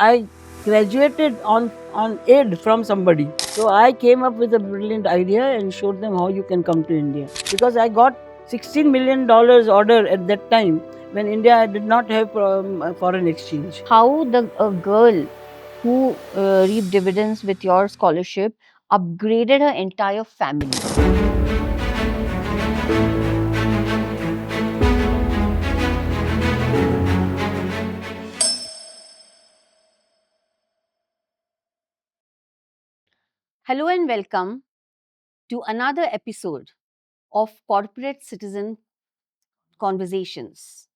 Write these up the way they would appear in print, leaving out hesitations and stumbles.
I graduated on aid from somebody. So I came up with a brilliant idea and showed them how you can come to India. Because I got $16 million order at that time when India did not have foreign exchange. How a girl who reaped dividends with your scholarship upgraded her entire family. Hello and welcome to another episode of Corporate Citizen Conversations.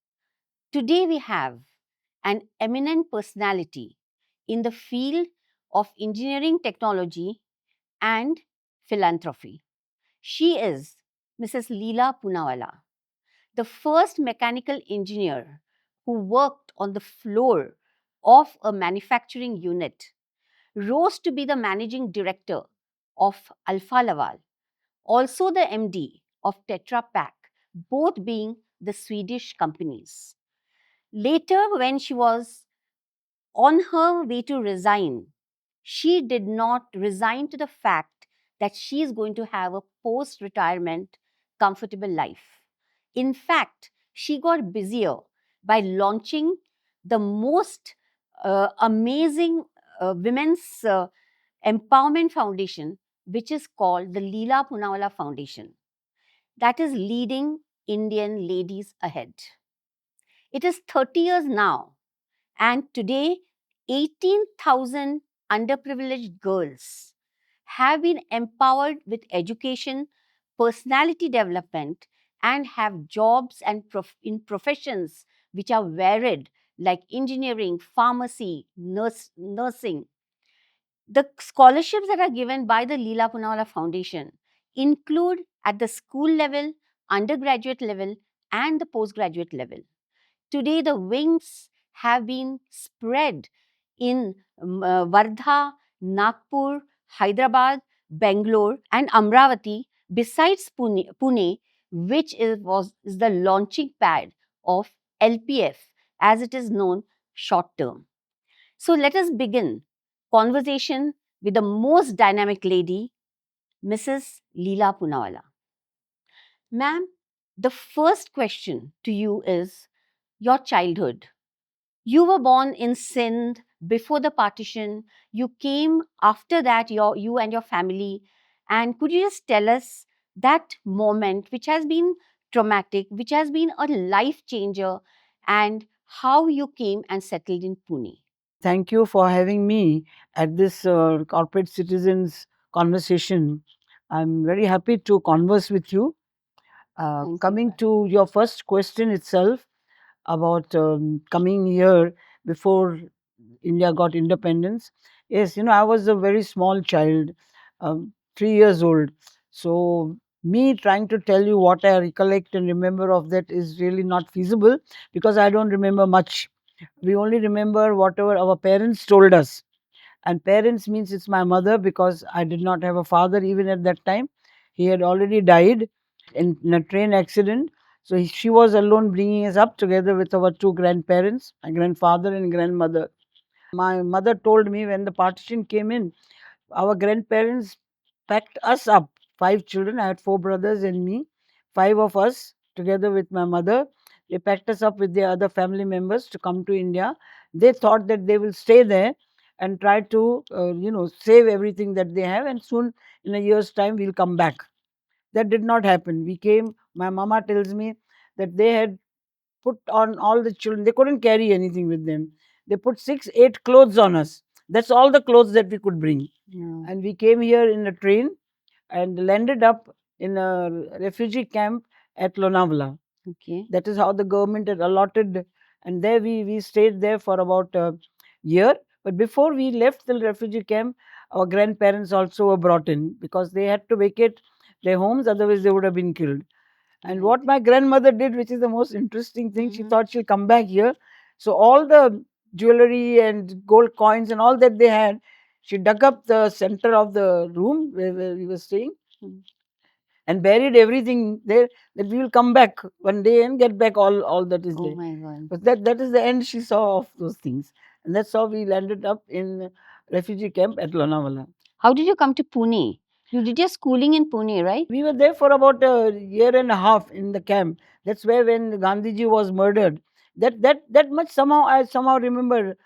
Today we have an eminent personality in the field of engineering technology and philanthropy. She is Mrs. Lila Poonawalla, the first mechanical engineer who worked on the floor of a manufacturing unit, rose to be the managing director of Alfa Laval, also the MD of Tetra Pak, both being the Swedish companies. Later, when she was on her way to resign, she did not resign to the fact that she is going to have a post retirement comfortable life. In fact, she got busier by launching the most amazing women's empowerment foundation, which is called the Lila Poonawalla Foundation, that is leading Indian ladies ahead. It is 30 years now, and today 18,000 underprivileged girls have been empowered with education, personality development, and have jobs and in professions which are varied like engineering, pharmacy, nursing. The scholarships that are given by the Lila Poonawalla Foundation include at the school level, undergraduate level, and the postgraduate level. Today, the wings have been spread in Wardha, Nagpur, Hyderabad, Bangalore, and Amravati, besides Pune, which is the launching pad of LPF, as it is known short term. So let us begin conversation with the most dynamic lady, Mrs. Lila Poonawalla. Ma'am, the first question to you is your childhood. You were born in Sindh before the partition. You came after that, you and your family. And could you just tell us that moment, which has been traumatic, which has been a life changer, and how you came and settled in Pune? Thank you for having me at this corporate citizens conversation. I'm very happy to converse with you. Thank you. Coming to your first question itself about coming here before India got independence. Yes, I was a very small child, 3 years old. So, me trying to tell you what I recollect and remember of that is really not feasible because I don't remember much. We only remember whatever our parents told us. And parents means it's my mother because I did not have a father even at that time. He had already died in a train accident. So she was alone bringing us up together with our two grandparents, my grandfather and grandmother. My mother told me when the partition came in, our grandparents packed us up, five children. I had four brothers and me, five of us together with my mother. They packed us up with their other family members to come to India. They thought that they will stay there and try to, save everything that they have, and soon in a year's time we'll come back. That did not happen. We came. My mama tells me that they had put on all the children. They couldn't carry anything with them. They put 6, 8 clothes on us. That's all the clothes that we could bring. Yeah. And we came here in a train and landed up in a refugee camp at Lonavala. Okay. That is how the government had allotted, and there we stayed there for about a year. But before we left the refugee camp, our grandparents also were brought in because they had to vacate their homes, otherwise they would have been killed. And Right. what my grandmother did, which is the most interesting thing, she Mhm. thought she'll come back here. So all the jewelry and gold coins and all that they had, she dug up the center of the room where we were staying Mm. and buried everything there, that we will come back one day and get back all that is Oh there. my God. But that is the end she saw of those things. And that's how we landed up in refugee camp at Lonavala. How did you come to Pune? You did your schooling in Pune, right? We were there for about a year and a half in the camp. That's where when Gandhiji was murdered. That much somehow I somehow remember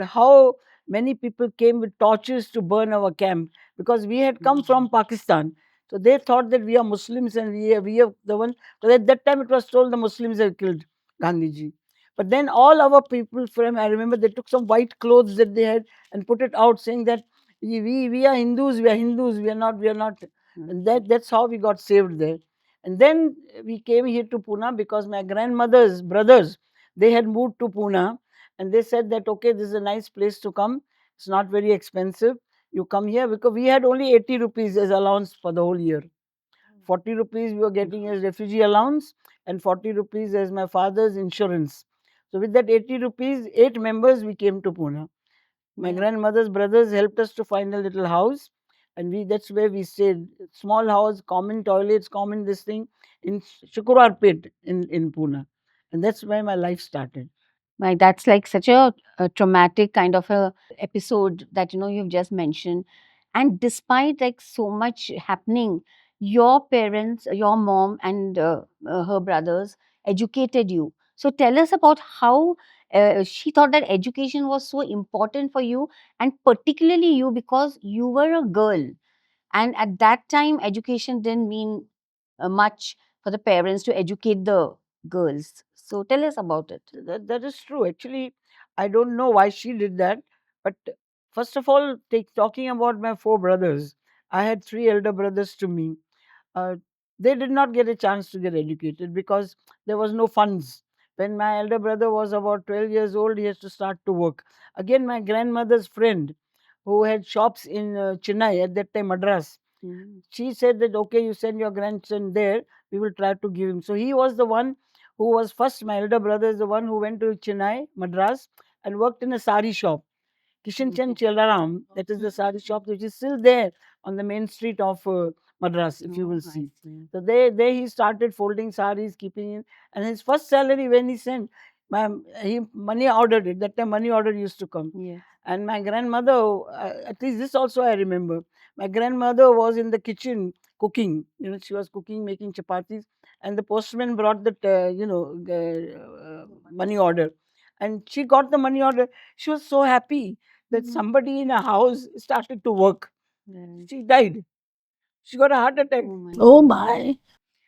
how many people came with torches to burn our camp because we had come from Pakistan. So they thought that we are Muslims and we are the one. But at that time it was told the Muslims had killed Gandhiji. But then all our people from I remember they took some white clothes that they had and put it out saying that we are Hindus, we are Hindus, we are not. And that's how we got saved there. And then we came here to Pune because my grandmother's brothers, they had moved to Pune and they said that okay, this is a nice place to come. It's not very expensive. You come here because we had only 80 rupees as allowance for the whole year. 40 rupees we were getting as refugee allowance and 40 rupees as my father's insurance. So with that 80 rupees, 8 members we came to Pune. My grandmother's brothers helped us to find a little house, and we that's where we stayed. Small house, common toilets, common this thing in Shukrwar Pit in Pune, and that's where my life started. Like that's like such a traumatic kind of a episode that you've just mentioned. And despite like so much happening, your parents, your mom and her brothers educated you. So tell us about how she thought that education was so important for you, and particularly you because you were a girl. And at that time, education didn't mean much for the parents to educate the girls. So tell us about it. That is true. Actually, I don't know why she did that, but first of all, talking about my 4 brothers, I had 3 elder brothers to me. uh, they did not get a chance to get educated because there was no funds. When my elder brother was about 12 years old, he has to start to work. Again, my grandmother's friend, who had shops in Chennai at that time, Madras, she said that, okay, you send your grandson there, we will try to give him. So he was the one who was first, my elder brother is the one who went to Chennai, Madras, and worked in a sari shop. Kishan Chand Chelaram, that is the sari shop which is still there on the main street of Madras, if you will see. So there he started folding saris, keeping in, and his first salary when he sent, he money ordered it. That time money order used to come. Yes. And my grandmother, at least this also I remember, my grandmother was in the kitchen cooking. She was cooking, making chapatis, and the postman brought the money order, and she got the money order. She was so happy that somebody in a house started to work. Right. She died. She got a heart attack. Oh my Oh God. my.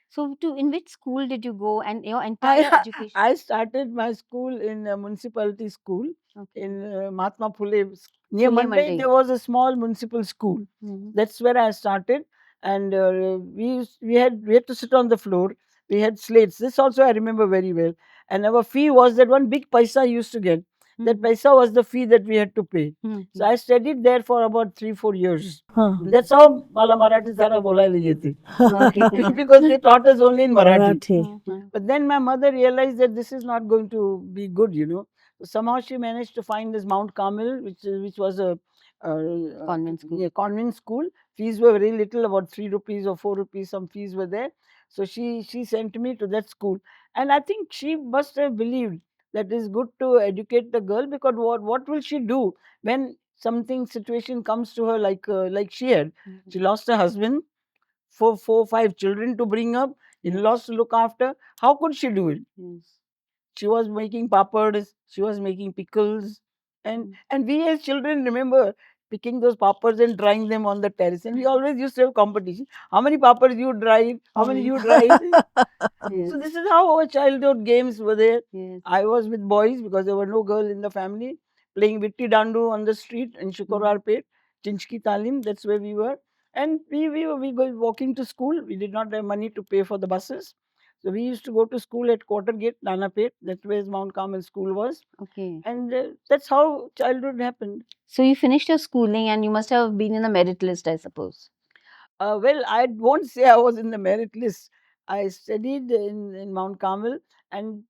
So, in which school did you go, and your I entire education? I started my school in a municipality school Okay. in Mahatma Phule. Near Phule Mandai, Mandai. there was a small municipal school. Mhm. That's where I started, and we had to sit on the floor. We had slates. This also I remember very well. And our fee was that one big paisa used to get. That Mhm. paisa was the fee that we had to pay. So Mhm. I studied there for about 3-4 years. Huh. And that's how Mala Marathi Sara Bola Liye Okay. because they taught us only in Marathi. Marathi. Mhm. But then my mother realized that this is not going to be good. So somehow she managed to find this Mount Carmel, which was a Convent school. yeah, convent school. Fees were very little, about 3 rupees or 4 rupees. Some fees were there. So she sent me to that school, and I think she must have believed that it's good to educate the girl because what will she do when something situation comes to her like she had? She lost her husband, 4, 5 children to bring up, in-laws to look after. How could she do it? Yes. She was making papads, she was making pickles, and we as children remember picking those papads and drying them on the terrace. And we always used to have competition. How many papads you dried? How many you dried? Yes. So this is how our childhood games were there. Yes. I was with boys because there were no girl in the family, playing Vitti Dandu on the street in Shukrarpet, Chinchki Talim, that's where we were. And we go walking to school. We did not have money to pay for the buses. So we used to go to school at Quarter Gate, Nanapet. That's where Mount Carmel School was. Okay. And that's how childhood happened. So you finished your schooling, and you must have been in the merit list, I suppose. Well, I won't say I was in the merit list. I studied in Mount Carmel, and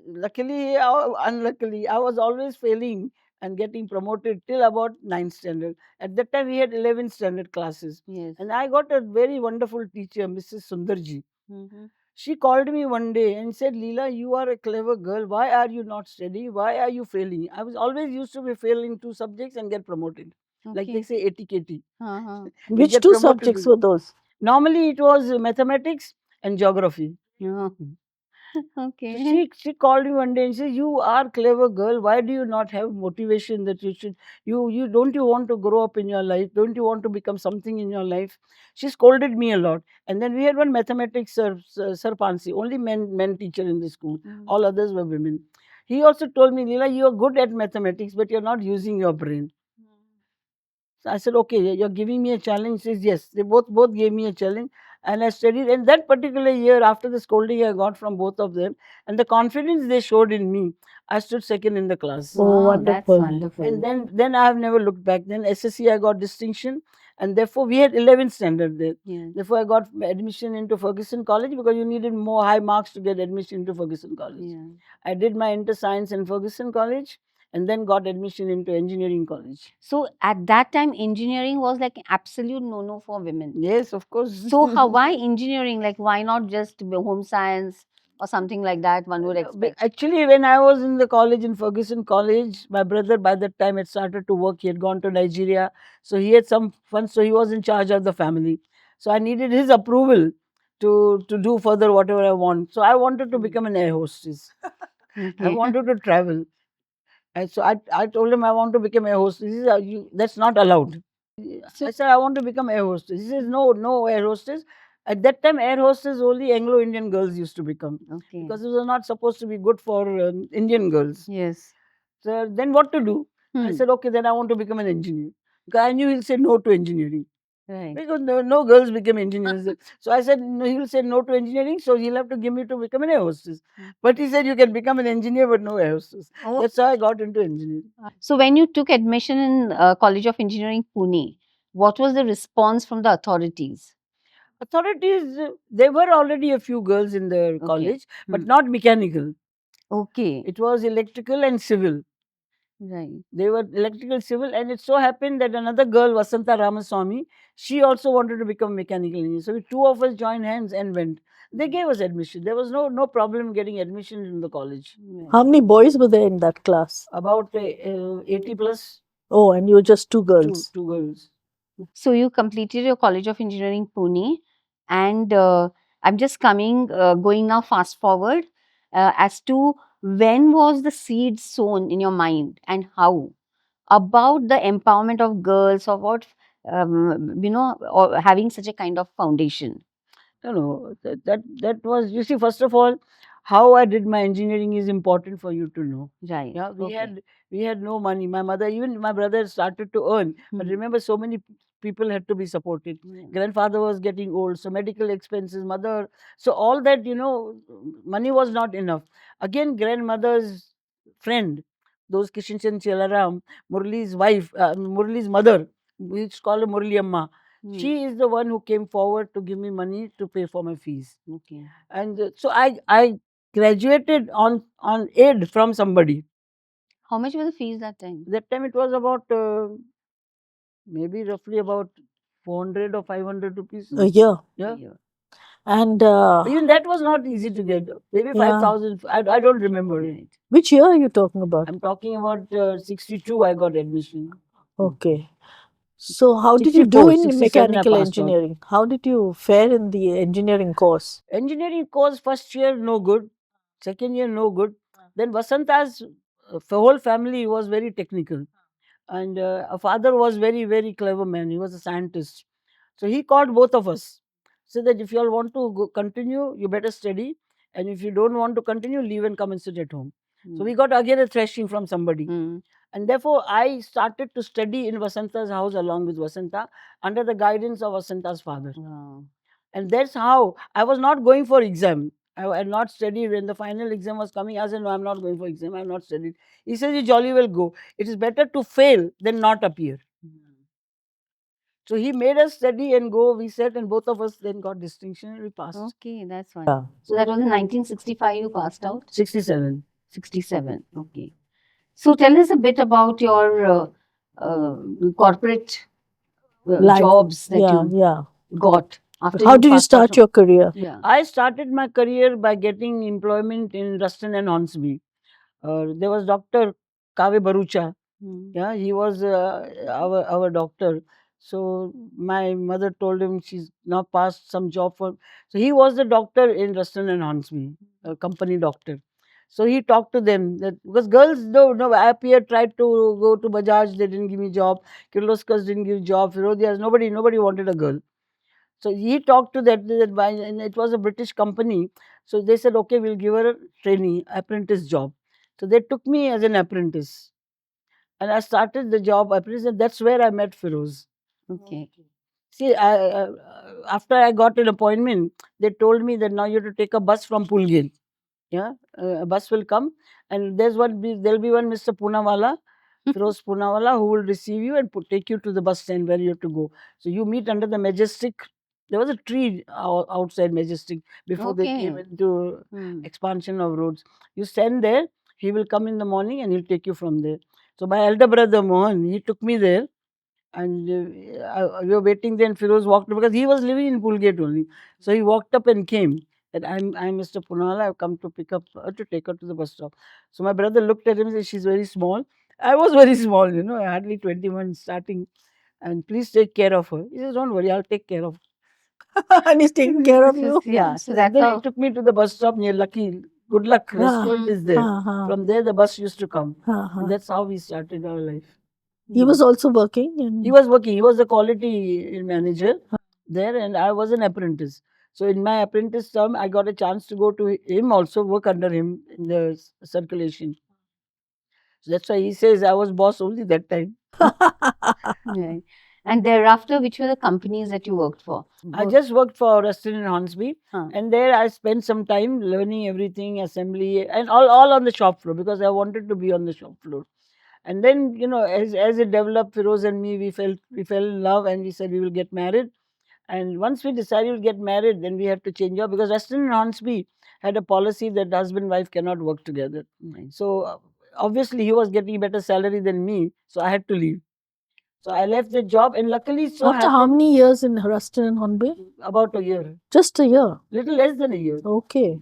luckily or unluckily, I was always failing and getting promoted till about 9th standard. At that time, we had 11th standard classes. Yes. And I got a very wonderful teacher, Mrs. Sundarji. Mhm. She called me one day and said, Leela, you are a clever girl. Why are you not studying? Why are you failing? I was always used to be failing 2 subjects and get promoted. Like they Okay. say, ATKT. Uh-huh. We Which get two promoted. subjects were those? Normally, it was mathematics and geography. Yeah. So Okay. she called me one day and said, "You are clever girl. Why do you not have motivation that you should you don't you want to grow up in your life? Don't you want to become something in your life?" She scolded me a lot. And then we had one mathematics sir Pansi, only men teacher in the school. Mm. All others were women. He also told me, Leela, you are good at mathematics, but you're not using your brain. So I said, okay, you're giving me a challenge. He says, yes. They both gave me a challenge. And I studied. And that particular year, after the scolding I got from both of them, and the confidence they showed in me, I stood second in the class. Oh, Wow, that's wonderful. wonderful. And then I have never looked back. Then SSC I got distinction, and therefore we had 11th standard there. Yeah. Therefore I got admission into Ferguson College because you needed more high marks to get admission into Ferguson College. Yeah. I did my inter science in Ferguson College, and then got admission into engineering college. So at that time, engineering was like absolute no-no for women. Yes, of course. So why engineering? Like why not just home science or something like that? One would expect. Actually, when I was in the college in Ferguson College, my brother by that time had started to work. He had gone to Nigeria, so he had some funds. So he was in charge of the family. So I needed his approval to do further whatever I want. So I wanted to become an air hostess. I Okay. wanted to travel. And so I told him I want to become air hostess. He said, that's not allowed. I said, I want to become air hostess. He says, no, no air hostess. At that time, air hostess only Anglo-Indian girls used to become. Okay. Because it was not supposed to be good for Indian girls. Yes. So then what to do? I said, okay, then I want to become an engineer. Because I knew he'll say no to engineering. Right. Because no girls became engineers. So I said, no, he will say no to engineering, so he'll have to give me to become an air hostess. But he said, you can become an engineer, but no air hostess. Oh. That's how I got into engineering. So when you took admission in College of Engineering, Pune, what was the response from the authorities? Authorities, there were already a few girls in the college, but not mechanical. Okay. It was electrical and civil. Right. They were electrical civil, and it so happened that another girl, Vasanta Ramaswamy, she also wanted to become a mechanical engineer. So we two of us joined hands and went. They gave us admission. There was no problem getting admission in the college. Right. How many boys were there in that class? About 80 plus. Oh, and you were just two girls. Two girls. So you completed your College of Engineering, Pune, and I'm just going now fast forward as to when was the seed sown in your mind and how about the empowerment of girls, about or having such a kind of foundation. No, that was, you see, first of all, how I did my engineering is important for you to know. Right. Yeah, Okay. we had no money. My mother, even my brother started to earn, but remember, so many people had to be supported. Yeah. Grandfather was getting old, so medical expenses, mother, so all that, money was not enough. Again, grandmother's friend, those Kishan Chand Chelaram, Murli's wife, Murli's mother, we used to call her Murli Amma. She is the one who came forward to give me money to pay for my fees. Okay. And so I graduated on aid from somebody. How much was the fees that time? That time it was about maybe roughly about 400 or 500 rupees. A year. Yeah. Yeah. And Even that was not easy to get. Maybe Yeah. 5,000. I don't remember. Right. which year are you talking about? I'm talking about 62. I got admission. Okay. So how did you 64, do in 67 I mechanical passed out. engineering? How did you fare in the engineering course? Engineering course first year no good, second year no good. Then Vasanta's whole family was very technical, and our father was very clever man. He was a scientist, so he called both of us. Said that if you all want to continue, you better study, and if you don't want to continue, leave and come and sit at home. So we got again a thrashing from somebody. And therefore, I started to study in Vasanta's house along with Vasanta under the guidance of Vasanta's father. Wow. And that's how I was not going for exam. I had not studied. When the final exam was coming, I said, no, I'm not going for exam. I have not studied. He says, you jolly well go. It is better to fail than not appear. So he made us study and go. We sat and both of us then got distinction and we passed. Okay, that's fine. Yeah. So that was in 1965 you passed out? 67. 67. Okay. So tell us a bit about your corporate Life. jobs that Yeah, you yeah. got After How you did you passed out start of your career? yeah. I started my career by getting employment in Ruston and Hornsby. There was Dr. Kave Barucha. Mm. Yeah, he was our doctor. So my mother told him she's now passed some job for. So he was the doctor in Ruston and Hornsby, a company doctor. So he talked to them that because girls no up here tried to go to Bajaj, they didn't give me job. Kirloskar's didn't give job. Firodia's nobody wanted a girl. So he talked to and it was a British company. So they said, okay, we'll give her a trainee apprentice job. So they took me as an apprentice, and I started the job apprentice, and that's where I met Firoz. Okay. See, after I got an appointment, they told me that now you have to take a bus from Pulgate. Yeah, a bus will come, and there'll be one Mr. Poonawalla, Firoz Poonawalla, who will receive you and take you to the bus stand where you have to go. So you meet under the Majestic. There was a tree outside Majestic before they came Okay. into Hmm. expansion of roads. You stand there. He will come in the morning and he'll take you from there. So my elder brother Mohan, he took me there, and we were waiting there, and Firoz walked up because he was living in Pulgate only. So he walked up and came. That I'm Mr. Punala. I've come to pick up her to take her to the bus stop. So my brother looked at him and said, "She's very small." I was very small, hardly 21 starting. And please take care of her. He says, "Don't worry, I'll take care of And he's taking care of This is you. yeah. So her." that's Then he how. took me to the bus stop near Lucky. Good Luck Ah, restaurant is there. ah, From there, the bus used to come. ah, And ah. that's how we started our life. He was also working He in. was working. He was the quality manager there, and I was an apprentice. So in my apprentice term, I got a chance to go to him also, work under him in the circulation. So that's why he says I was boss only that time. Right. And thereafter, which were the companies that you worked for? I Both. just worked for Rustin and Hornsby, Huh. and there I spent some time learning everything, assembly, and all on the shop floor because I wanted to be on the shop floor. And then, as it developed, Firoz and me, we fell in love, and we said we will get married. And once we decided to get married, then we had to change job because Rustin and Hornsby had a policy that husband and wife cannot work together. So obviously he was getting better salary than me, so I had to leave. So I left the job, and luckily so After how happened many years in Ruston and Hornby? about a year, Just a year. little less than a year. Okay.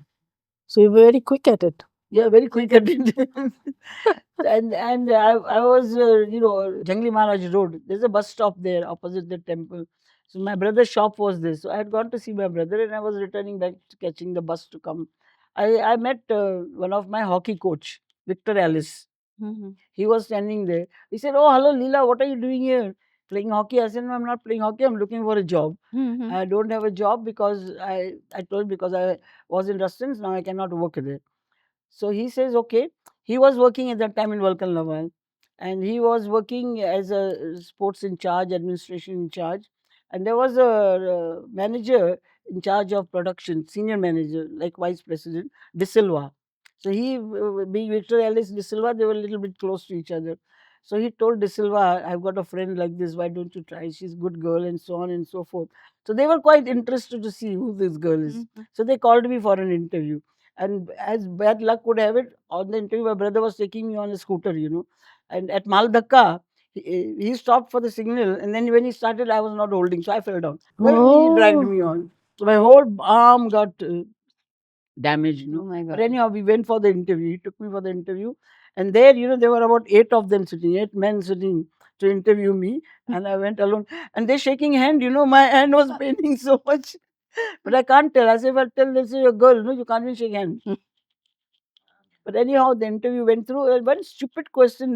So you were very quick at it. Yeah, very quick at it. And I was Jangli Maharaj Road. There's a bus stop there opposite the temple. So my brother's shop was there. So I had gone to see my brother, and I was returning back to catching the bus to come. I met one of my hockey coach, Victor Alice. Mhm. He was standing there. He said, "Oh, hello, Leela. What are you doing here? Playing hockey?" I said, "No, I'm not playing hockey. I'm looking for a job. Mhm. I don't have a job because I told because I was in Rustins. Now I cannot work there." So he says, okay. He was working at that time in Vulcan Laval, and he was working as a sports in charge, administration in charge, and there was a manager in charge of production, senior manager, like vice president, De Silva. So being Victor Ellis De Silva, they were a little bit close to each other. So he told De Silva, "I've got a friend like this. Why don't you try? She's a good girl," and so on and so forth. So they were quite interested to see who this girl is. Mhm. So they called me for an interview. And as bad luck would have it, on the interview, my brother was taking me on a scooter. And at Maldakka, he stopped for the signal. And then when he started, I was not holding, so I fell down. Well, he dragged me Oh. on. So my whole arm got damaged. Oh my But God. anyhow, we went for the interview. He took me for the interview. And there, there were about 8 men sitting to interview me. And I went alone. And they're shaking hand, my hand was paining so much. But I can't tell. As if I tell, they say, "You're a girl, no, you can't even shake hands." But anyhow, the interview went through. One stupid question,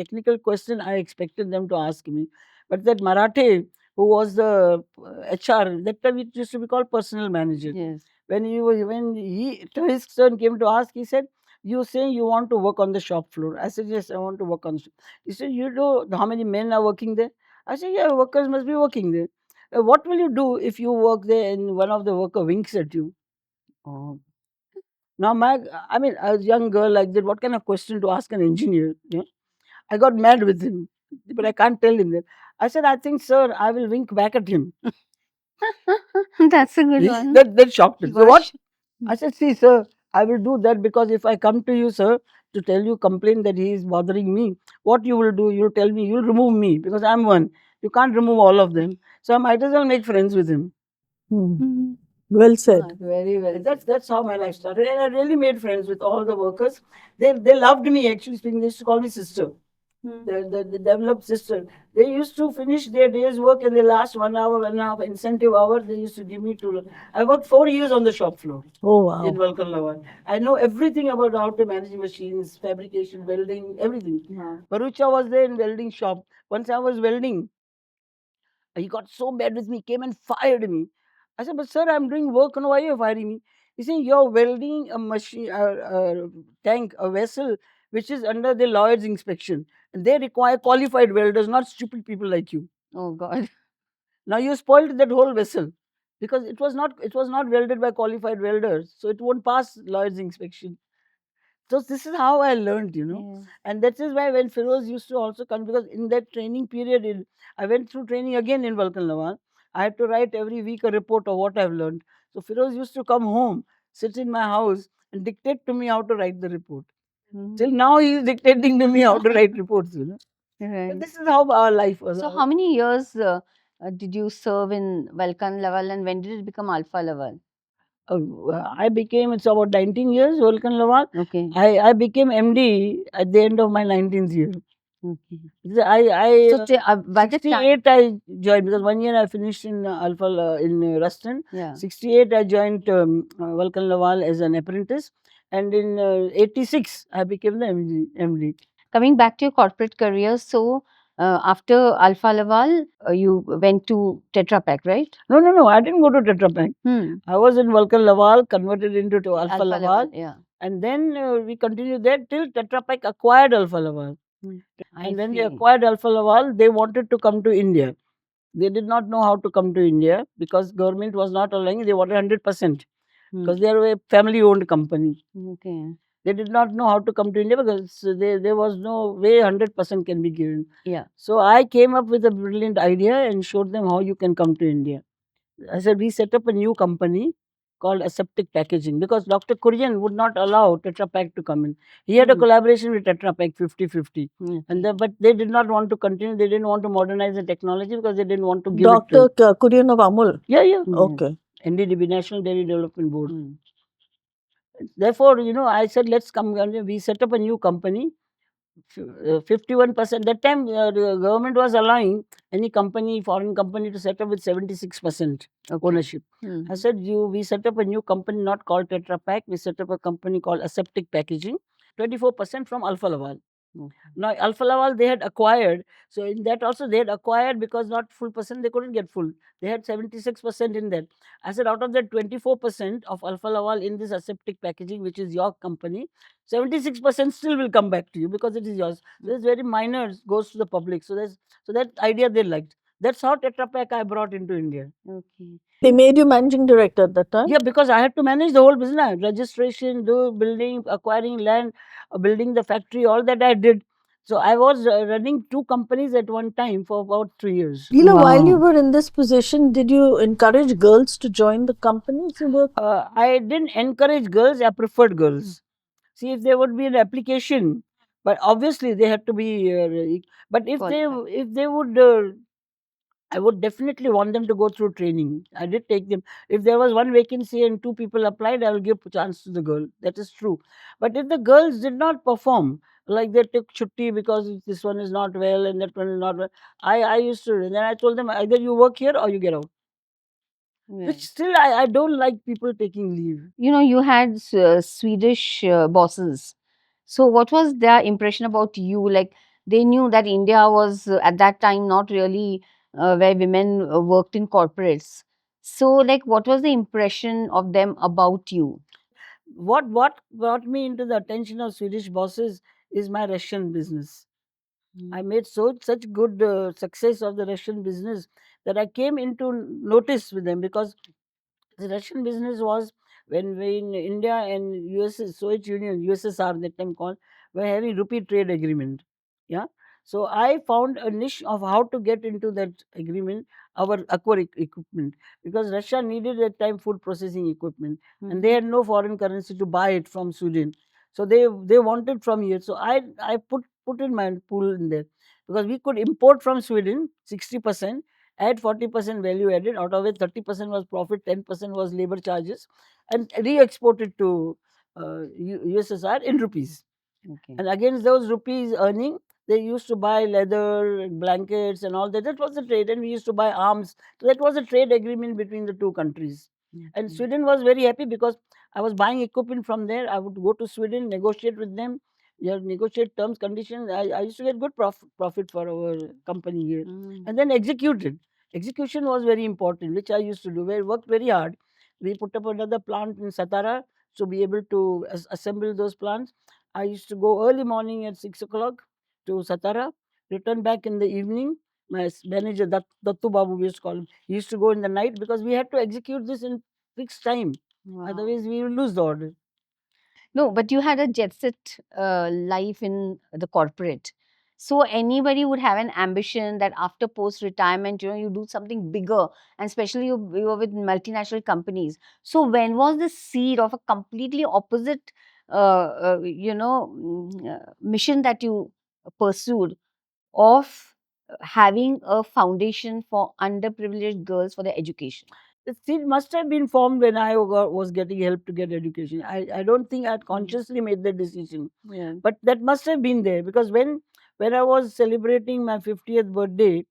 technical question I expected them to ask me. But that Marathe, who was the HR, that time it used to be called personal manager. Yes. When his turn came to ask, he said, "You say you want to work on the shop floor?" I said, "Yes, I want to work on." He said, "You know how many men are working there?" I said, "Yeah, workers must be working there." What will you do if you work there and one of the worker winks at you? Oh. Now, a young girl like that, what kind of question to ask an engineer? I got mad with him, but I can't tell him that. I said, "I think, sir, I will wink back at him." That's a good one. That shocked him. So what? Gosh. I said, "See, sir, I will do that because if I come to you, sir, to tell you, complain that he is bothering me, what you will do, you'll tell me, you'll remove me because I'm one. You can't remove all of them. So I might as well make friends with him." Hmm. Well said. Very well. That's how my life started, and I really made friends with all the workers. They loved me, actually speaking. They used to call me sister. The developed sister. They used to finish their day's work in the last 1 hour, 1.5 incentive hour. They used to give me to. I worked 4 years on the shop floor Oh, in wow. Vulcan Lawan. I know everything about how to manage machines, fabrication, welding, everything. Barucha was there in welding shop. Once I was welding, he got so mad with me, came and fired me. I said, but sir, I'm doing work, and why are you firing me? He said, you're welding a machine, a tank, a vessel, which is under the Lloyd's inspection. And they require qualified welders, not stupid people like you. Oh God. Now you spoiled that whole vessel because it was not welded by qualified welders, so it won't pass Lloyd's inspection. So this is how I learned. Yeah. And that is why when Feroz used to also come, because in that training period, I went through training again in Vulcan Lawan. I had to write every week a report of what I've learned. So Feroz used to come home, sit in my house, and dictate to me how to write the report. Till now, he is dictating to me how to write reports. So Right. this is how our life was. So how many years did you serve in Vulcan level, and when did it become Alpha level? I became, it's about 19 years, Vulcan Lawan. Okay. I became MD at the end of my 19th year. Okay. I By the time, 68 I joined, because 1 year I finished in Alpha in Ruston. yeah. 68 I joined Vulcan Laval as an apprentice, and in 86 I became the MD. Coming back to your corporate career, so after Alpha Laval, you went to Tetra Pak, right? No, I didn't go to Tetra Pak. Hmm. I was in Vulcan Laval, converted into to Alpha Alpha Laval, Laval, yeah. and then we continued there till Tetra Pak acquired Alpha Laval. I And when they see. acquired Alpha Laval, they wanted to come to India. They did not know how to come to India because government was not allowing. They wanted 100% because they are a family-owned company. Okay. They did not know how to come to India because there was no way 100% can be given. Yeah. So I came up with a brilliant idea and showed them how you can come to India. I said, we set up a new company called Aseptic Packaging, because Dr. Kurian would not allow Tetra Pak to come in. He had a collaboration with Tetra Pak 50-50. But they did not want to continue. They didn't want to modernize the technology because they didn't want to give it to. Dr. Kurian of Amul. Yeah, yeah. Okay. NDDB, National Dairy Development Board. Therefore, I said, let's come. We set up a new company. 51%. That time, the government was allowing any company, foreign company, to set up with 76% ownership. I said, we set up a new company not called Tetra Pak. We set up a company called Aseptic Packaging. 24% from Alpha Laval. Now, Alpha Laval, they had acquired. So, in that also, they had acquired because not full percent, they couldn't get full. They had 76% in that. I said, out of that 24% of Alpha Laval in this aseptic packaging, which is your company, 76% still will come back to you because it is yours. So, it's very minor, goes to the public. So, that idea they liked. That's how Tetra Pak I brought into India. Okay. They made you managing director at that time? Yeah, because I had to manage the whole business, registration, do building, acquiring land, building the factory, all that I did. So I was running two companies at one time for about 3 years. Leela, while you were in this position, did you encourage girls to join the companies you worked? I didn't encourage girls, I preferred girls. See, if there would be an application, but obviously they had to be, but if they would, I would definitely want them to go through training. I did take them. If there was one vacancy and two people applied, I will give a chance to the girl. That is true. But if the girls did not perform, like they took chutti because this one is not well and that one is not well, I used to, and then I told them, either you work here or you get out. Which still, I don't like people taking leave. You had Swedish bosses. So what was their impression about you? Like, they knew that India was at that time not really where women worked in corporates. So, like, what was the impression of them about you? What brought me into the attention of Swedish bosses is my Russian business. I made such good success of the Russian business that I came into notice with them, because the Russian business was, when we in India and Soviet Union, USSR that time called, were having rupee trade agreement. Yeah. So I found a niche of how to get into that agreement, our equipment, because Russia needed at that time food processing equipment, and they had no foreign currency to buy it from Sweden. So they wanted from here. So I put in my pool in there, because we could import from Sweden 60%, add 40% value added, out of it 30% was profit, 10% was labor charges, and re-exported to USSR in rupees. Okay. And against those rupees earning, they used to buy leather, blankets, and all that. That was the trade, and we used to buy arms. So that was a trade agreement between the two countries. And Okay. Sweden was very happy because I was buying equipment from there. I would go to Sweden, negotiate with them, negotiate terms, conditions. I used to get good profit for our company here, Mm. and then executed. Execution was very important, which I used to do. We worked very hard. We put up another plant in Satara to be able to assemble those plants. I used to go early morning at 6 o'clock to Satara, return back in the evening. My manager, Dattu Babu, we used to call him, he used to go in the night because we had to execute this in fixed time. Wow. Otherwise, we will lose the order. No, but you had a jet set life in the corporate. So anybody would have an ambition that after post retirement, you do something bigger, and especially you were with multinational companies. So when was the seed of a completely opposite, mission that you pursued of having a foundation for underprivileged girls for their education? The seed must have been formed when I was getting help to get education. I don't think I had consciously made the decision, Yeah. but that must have been there because when I was celebrating my 50th birthday,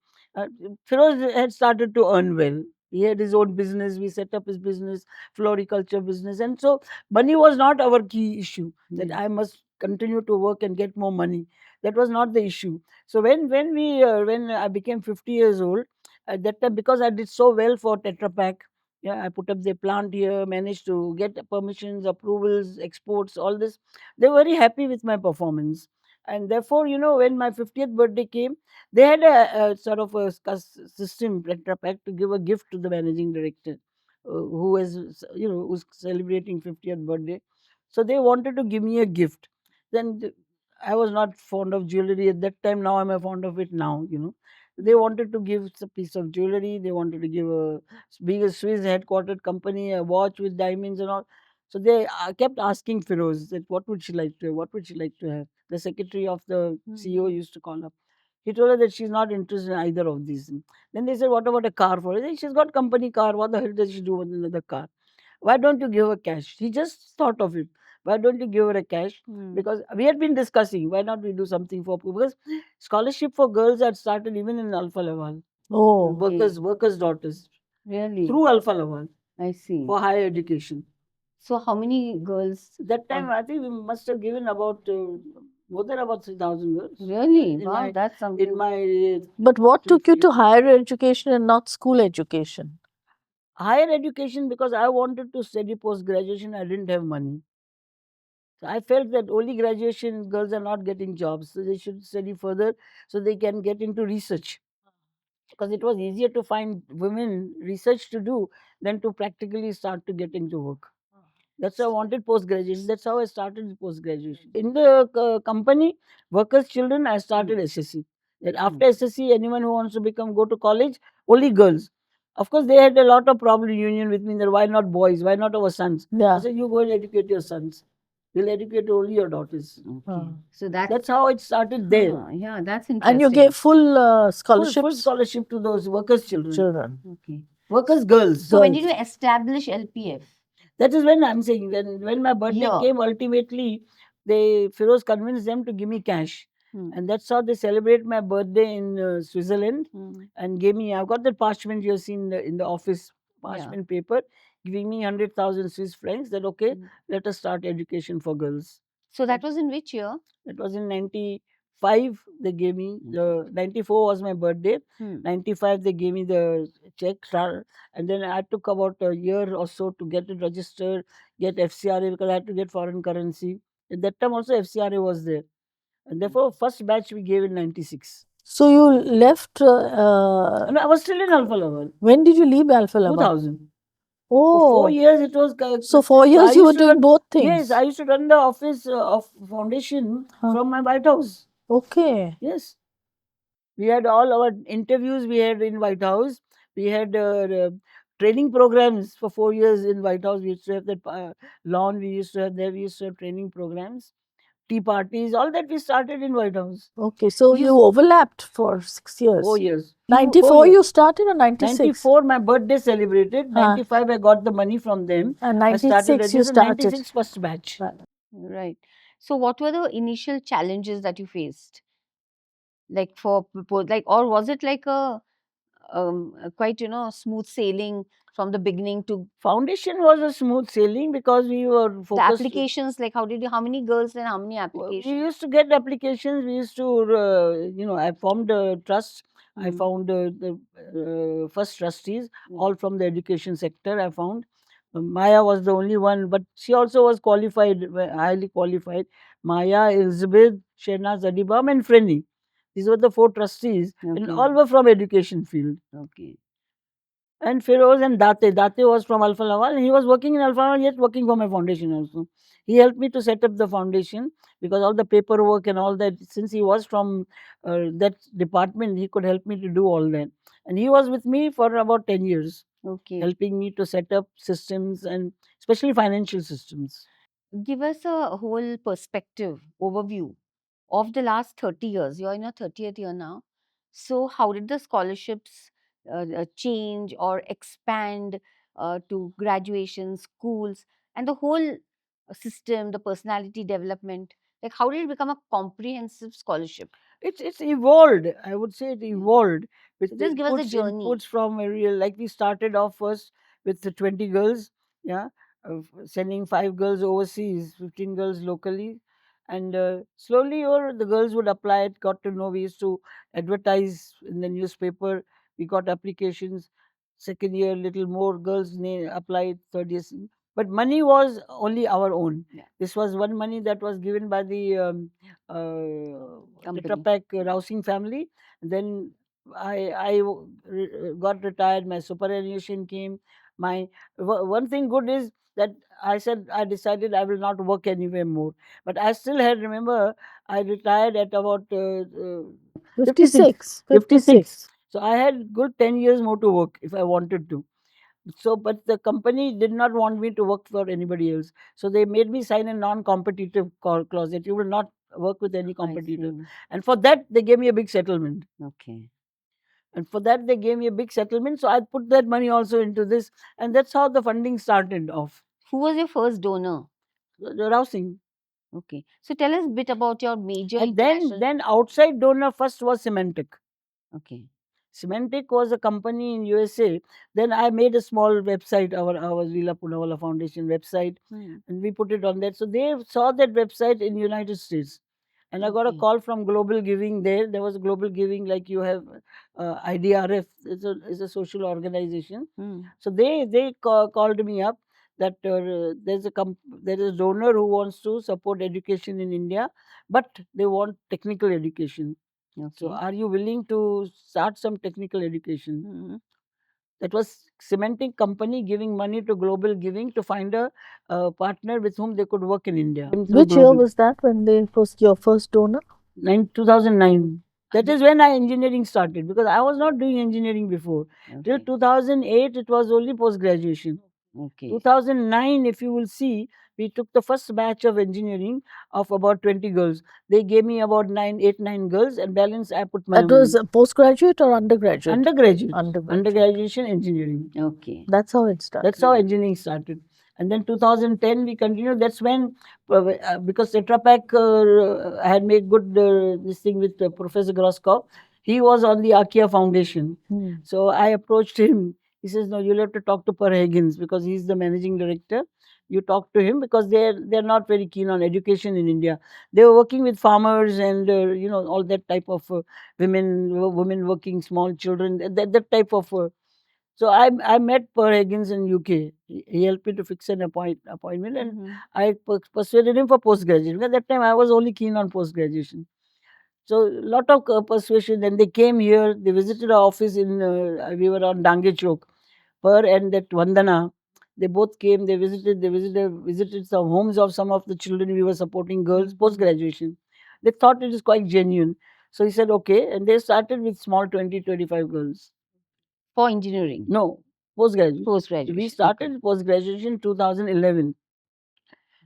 Firoz had started to earn well. He had his own business. We set up his business, floriculture business, and so money was not our key issue. That Yeah. I must continue to work and get more money. That was not the issue. So when I became 50 years old, at that time, because I did so well for Tetra Pak, yeah, I put up the plant here, managed to get permissions, approvals, exports, all this. They were very happy with my performance. And therefore, when my 50th birthday came, they had a sort of a system, Tetra Pak, to give a gift to the managing director, who who's celebrating 50th birthday. So they wanted to give me a gift. Then I was not fond of jewelry at that time. Now I'm fond of it now. They wanted to give a piece of jewelry. They wanted to give being a Swiss headquartered company, a watch with diamonds and all. So they kept asking Feroz that what would she like to have? What would she like to have? The secretary of the CEO used to call up. He told her that she's not interested in either of these things. Then they said, what about a car for her? She's got company car. What the hell does she do with another car? Why don't you give her cash? He just thought of it. Why don't you give her a cash? Because we had been discussing, why not we do something for people? Because scholarship for girls had started even in Alfa Laval. Oh, Workers' daughters. Really? Through Alfa Laval I see. for higher education. So how many girls? That time, I think we must have given about more than about 3,000 girls. Really? In Wow, my that's something. in my but what three took you years. to higher education and not school education? Higher education, because I wanted to study post graduation. I didn't have money. So I felt that only graduation girls are not getting jobs, so they should study further so they can get into research. Because it was easier to find women research to do than to practically start to get into work. That's why I wanted post graduation. That's how I started post graduation. In the company, workers' children, I started SSC. That after SSC, anyone who wants to go to college, only girls. Of course, they had a lot of problem union with me that why not boys? Why not our sons? I Yeah. said, you go and educate your sons. We'll educate only your daughters. Okay. So That's how it started there. Yeah, that's And interesting. you gave full Full scholarships? scholarship to those workers' children. Children. Okay. Workers' girls. So when did you establish LPF? That is when I'm saying, when my birthday Yeah. came, ultimately, Feroz convinced them to give me cash. And that's how they celebrate my birthday in Switzerland and gave me, I've got that parchment you've seen in the office, parchment paper, giving me 100,000 Swiss francs that, okay, let us start education for girls. So that was in which year? That was in 95, they gave me, 94 was my birthday. 95, they gave me the check, and then I took about a year or so to get it registered, get FCRA, because I had to get foreign currency. At that time also FCRA was there. And therefore, first batch we gave in 96. So you left. And I was still in Alpha Laval. When did you leave Alpha Laval? 2000. Oh. For 4 years it was. So 4 years I you were used to doing run- both things? Yes, I used to run the office of foundation from my White House. Okay. Yes. We had all our interviews we had in White House. We had training programs for 4 years in White House. We used to have that lawn. We used to have there. We used to have training programs. tea parties, all that we started in White House. Okay, so You you overlapped for 6 years. 4 years. 94 years. you started or 96? 94 my birthday celebrated. Huh. 95 I got the money from them. And I started 96 you this is started. 96 first batch. right. So, what were the initial challenges that you faced? Like like, or was it like a quite smooth sailing from the beginning to Foundation was a smooth sailing because we were the focused. applications? Like, how many girls and how many We applications? used to get applications. We used to, I formed a trust. I Mhm. found the first trustees, all from the education sector. I found Maya was the only one, but she also was qualified, highly qualified. Maya, Elizabeth, Shehnaz Adibam, and Frenny. These were the 4 trustees, and Okay. all were from education field. Okay. And Feroz and Date. Date was from Alfa Laval, and he was working in Alfa Laval, yet working for my foundation also. He helped me to set up the foundation because all the paperwork and all that, since he was from that department, he could help me to do all that. And he was with me for about 10 years, Okay. helping me to set up systems and especially financial systems. Give us a whole perspective overview of the last 30 years. You're in your 30th year now. So, how did the scholarships change or expand to graduation, schools, and the whole system, the personality development? Like, how did it become a comprehensive scholarship? It's evolved. I would say it evolved with So the just give us the journey. inputs from a real. Like we started off first with the 20 girls, yeah, sending 5 girls overseas, 15 girls locally, and slowly over the girls would apply it. Got to know. We used to advertise in the newspaper. We got applications. Second year, little more girls applied. Third year, but money was only our own. Yeah. This was one money that was given by the Company. Tetra Pak Rousing family. Then I got retired. My superannuation came. My one thing good is that I said I decided I will not work anywhere more. But I still had remember I retired at about 56. 56. So I had good 10 years more to work if I wanted to. So, but the company did not want me to work for anybody else. So they made me sign a non-competitive clause that you will not work with any I competitor. see. And for that, they gave me a big settlement. Okay. And for that, they gave me a big settlement. So I put that money also into this. And that's how the funding started off. Who was your first donor? The Rousing. Okay. So tell us a bit about your major And international. then outside donor first was Symantec. Okay. Symantec was a company in USA. Then I made a small website, our Lila Poonawalla Foundation website, and we put it on that. So they saw that website in United States. And I got a Okay. call from Global Giving there. There was Global Giving, like you have IDRF, it's a social organization. So they called me up that there is a donor who wants to support education in India, but they want technical education. So, Okay. are you willing to start some technical education? Mhm. That was cementing company giving money to Global Giving to find a partner with whom they could work in India. Which year was that when they first your first donor? 2009. That is when I engineering started because I was not doing engineering before. Till Okay. 2008, it was only post graduation. Okay. 2009, if you will see, we took the first batch of engineering of about 20 girls. They gave me about 9 girls, and balance I put my That was postgraduate or undergraduate? undergraduate, Undergraduate. undergraduation engineering. Okay. That's how it started. That's how engineering started. And then 2010 we continued. That's when, because Tetra Pak had made good this thing with Professor Groskop. He was on the Akia Foundation. So I approached him. He says, "No, you'll have to talk to Per Higgins because he's the managing director. You talk to him because they're not very keen on education in India. They were working with farmers and all that type of women working, small children, that type of." So I met Per Higgins in UK. He helped me to fix an appointment, and I persuaded him for post graduation. At that time, I was only keen on post graduation. So lot of persuasion. Then they came here. They visited our office in. We were on Dange Chowk. Per and that Vandana, they both came. They visited some homes of some of the children we were supporting, girls post graduation. They thought it is quite genuine. So he said okay, and they started with small 20-25 girls. For engineering? No, post graduation. Post graduation. We started post graduation 2011.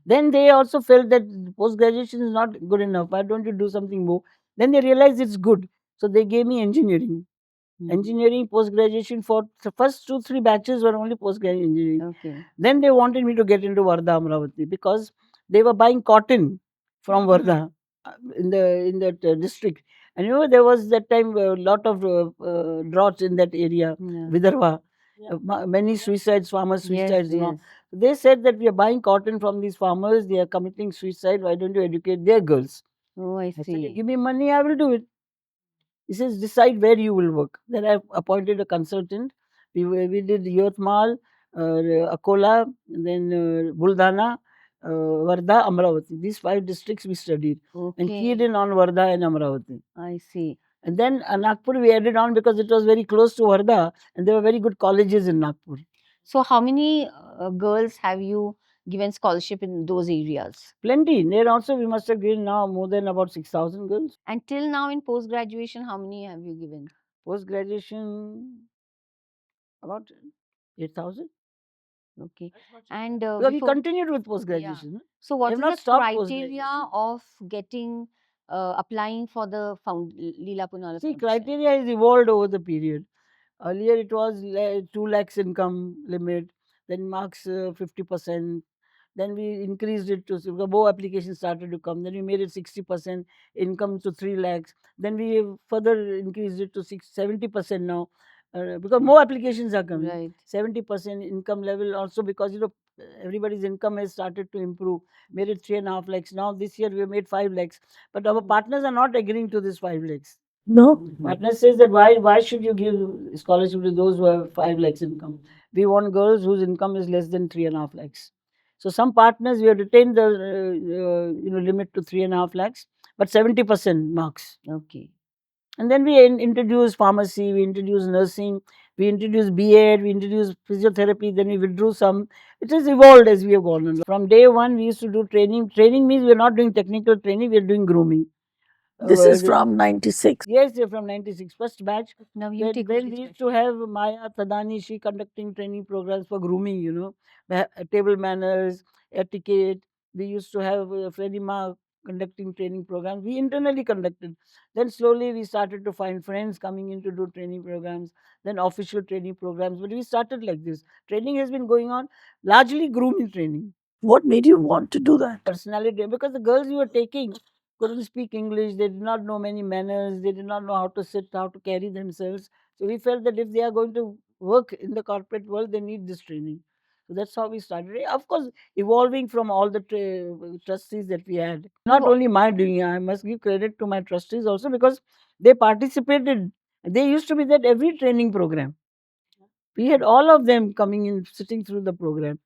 Then they also felt that post graduation is not good enough. Why don't you do something more? Then they realized it's good. So they gave me engineering. Engineering post graduation for the first 2 3 batches were only post graduate engineering. Okay. Then they wanted me to get into Varda Amravati because they were buying cotton from Varda in that district. And there was that time a lot of droughts in that area, Yeah. Vidarbha. Many suicides, farmers Yes, suicides. yes. They said that we are buying cotton from these farmers. They are committing suicide. Why don't you educate their girls? Oh, I I said, you see. give me money, I will do it. He says, decide where you will work. Then I appointed a consultant. We did Yotmal, Akola, then Buldana, Varda, Amravati. These 5 districts we studied and keyed Okay. in on Varda and Amravati. I see. And then Nagpur we added on because it was very close to Varda and there were very good colleges in Nagpur. So, how many girls have you given scholarship in those areas? Plenty. There also we must have given now more than about 6,000 girls. And till now, in post graduation, how many have you given? Post graduation, about 8,000. Okay. And Because we before, continued with post yeah. graduation. So, We what have is not the stopped post criteria graduation. of getting applying for the Lila Poonawalla See, Foundation? criteria has evolved over the period. Earlier it was 2 lakhs income limit, then marks 50%. Then we increased it to because more applications started to come. Then we made it 60% income to 3 lakhs. Then we further increased it to 70% now because more applications are coming. Right. 70% income level also because everybody's income has started to improve. Made it 3.5 lakhs. Now this year we made 5 lakhs, but our partners are not agreeing to this 5 lakhs. No. Partner says that why should you give scholarship to those who have 5 lakhs income? We want girls whose income is less than 3.5 lakhs. So some partners we have retained the limit to 3.5 lakhs, but 70% marks. Okay. And then we introduced pharmacy, we introduced nursing, we introduced B.Ed, we introduced physiotherapy. Then we withdrew some. It has evolved as we have gone on. From day one, we used to do training. Training means we are not doing technical training; we are doing grooming. This is from 96. Yes, they're from 96, first batch. Now you take When what we is used to have Maya Tadani, she conducting training programs for grooming, table manners, etiquette. We used to have Freddie Ma conducting training programs. We internally conducted. Then slowly we started to find friends coming in to do training programs, then official training programs. But we started like this. Training has been going on, largely grooming training. What made you want to do that? Personality, because the girls we were taking couldn't speak English, they did not know many manners, they did not know how to sit, how to carry themselves. So we felt that if they are going to work in the corporate world, they need this training. So that's how we started. Of course, evolving from all the trustees that we had. Not only my doing, I must give credit to my trustees also because they participated. They used to be at every training program. We had all of them coming in, sitting through the program.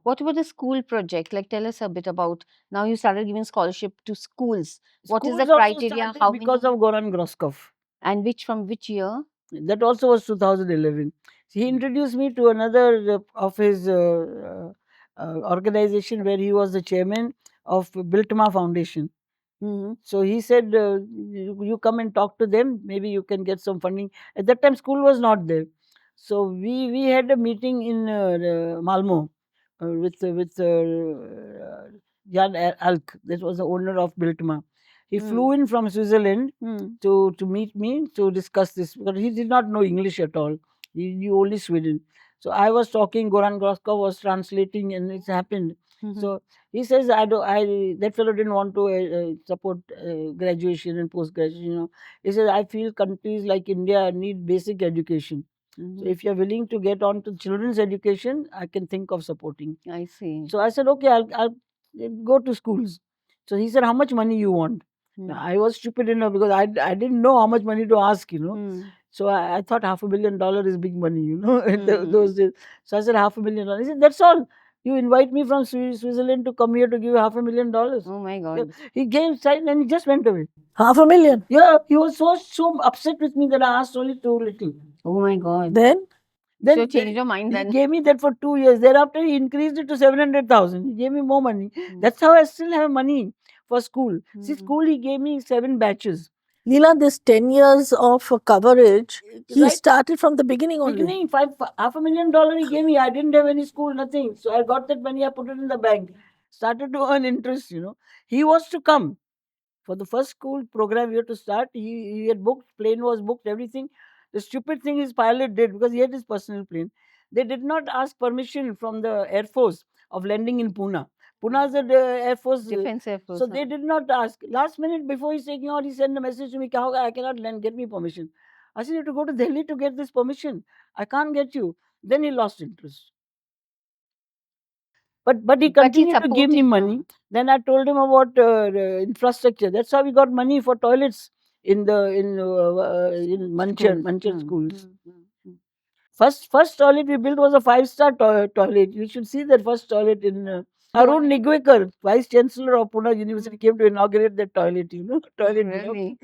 What about the school project? Like, tell us a bit about. Now you started giving scholarship to schools. What is the Schools also criteria? started How because many? of Goran Groskov. And which from which year? That also was 2011. He introduced me to another of his organization where he was the chairman of Biltma Foundation. Mm-hmm. So he said, you come and talk to them. Maybe you can get some funding. At that time, school was not there. So we had a meeting in Malmo with Jan Alk. That was the owner of Biltma. He flew in from Switzerland to meet me to discuss this because he did not know English at all. He knew only Sweden. So I was talking. Goran Groskov was translating, and it happened. So he says, that fellow didn't want to support graduation and post graduation. He says, I feel countries like India need basic education. So if you're willing to get on to children's education, I can think of supporting. I see. So I said, okay, I'll go to schools. So he said, how much money you want? Now, I was stupid enough because I didn't know how much money to ask. So I thought $500,000 is big money, in those days. So I said $500,000. He said, that's all. You invite me from Switzerland to come here to give you $500,000. Oh my God. He gave sign and he just went away. $500,000. Yeah, he was so upset with me that I asked only too little. Oh my God. Then So change your mind he then. gave me that for 2 years. Thereafter, he increased it to 700,000. He gave me more money. That's how I still have money for school. See, school, he gave me 7 batches. Leela, this 10 years of coverage, he Right. started from the beginning only. Beginning, $500,000 he gave me. I didn't have any school, nothing. So I got that money, I put it in the bank. started to earn interest. He was to come for the first school program we had to start. He had booked, plane was booked, everything. The stupid thing his pilot did, because he had his personal plane, they did not ask permission from the Air Force of landing in Pune. Pune is the Air Force. Defense Air So Force. they did not ask. Last minute before he's taking out, he sent a message to me, "Kya hoga? I cannot land, get me permission." I said, "You have to go to Delhi to get this permission. I can't get you." Then he lost interest. But he But he continued to give me supported. money. Then I told him about infrastructure. That's how we got money for toilets in Manchar schools. First toilet we built was a five-star toilet. You should see that first toilet in Arun Nigwekar, Vice Chancellor of Pune University, came to inaugurate that toilet. Toilet. Really?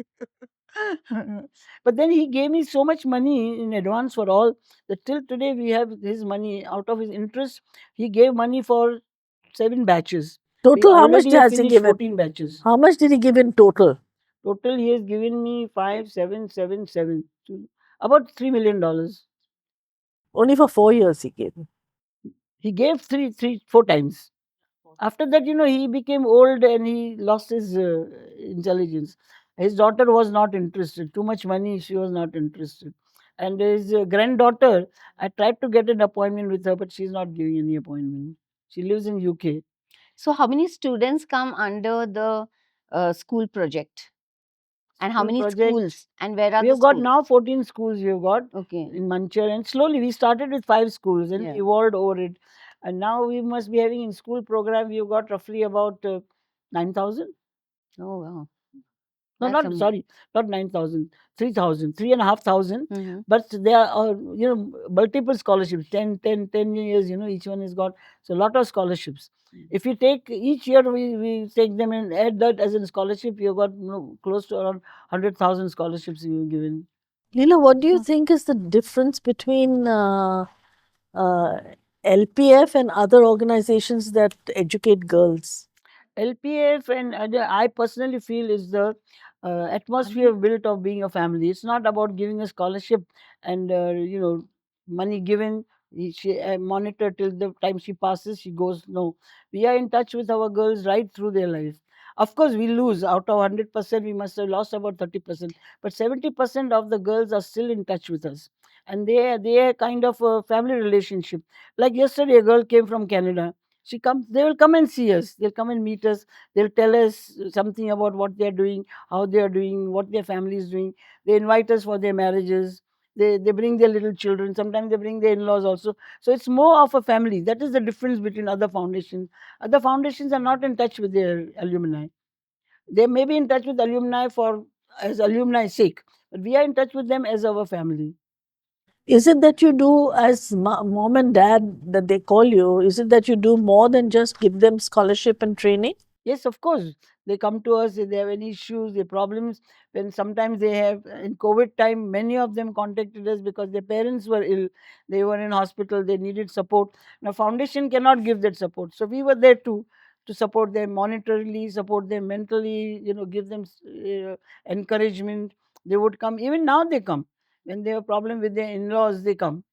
But then he gave me so much money in advance for all that till today we have his money out of his interest. He gave money for 7 batches. We Total, how much already have has he finished given? 14 batches. How much did he give in total? Total, he has given me 5,777, about $3 million. Only for 4 years he gave. He gave 4 times. After that, he became old and he lost his intelligence. His daughter was not interested. Too much money, she was not interested. And his granddaughter, I tried to get an appointment with her, but she's not giving any appointment. She lives in UK. So, how many students come under the school project? And how School many project. schools? And where are We the have got schools? now 14 schools we have got Okay. in Manchar, and slowly we started with 5 schools and Yeah. evolved over it. And now we must be having in school program, we've got roughly about 9,000. Oh, wow. No, That's not sorry, not 9,000, 3,000, 3,500. Mhm. But there are, multiple scholarships, 10 years, each one has got, so a lot of scholarships. If you take each year, we take them and add that as a scholarship, you've got close to around 100,000 scholarships you've given. Leela, what do you So- think is the difference between uh, LPF and other organizations that educate girls? LPF and I personally feel is the atmosphere built of being a family. It's not about giving a scholarship and money given. She monitor till the time she passes. She goes. No, we are in touch with our girls right through their life. Of course, we lose out of 100%. We must have lost about 30%, but 70% of the girls are still in touch with us, and they are kind of a family relationship. Like yesterday, a girl came from Canada. They will come and see us, they'll come and meet us, they'll tell us something about what they're doing, how they are doing, what their family is doing. They invite us for their marriages. They bring their little children, sometimes they bring their in-laws also. So it's more of a family. That is the difference between other foundations. Other foundations are not in touch with their alumni. They may be in touch with alumni for as alumni sake, but we are in touch with them as our family. Is it that you do, as mom and dad that they call you, is it that you do more than just give them scholarship and training? Yes, of course. They come to us if they have any issues, their problems. When sometimes they have, in COVID time, many of them contacted us because their parents were ill. They were in hospital, they needed support. Now, foundation cannot give that support. So we were there to support them monetarily, support them mentally, give them encouragement. They would come. Even now they come. When they have a problem with their in-laws, they come.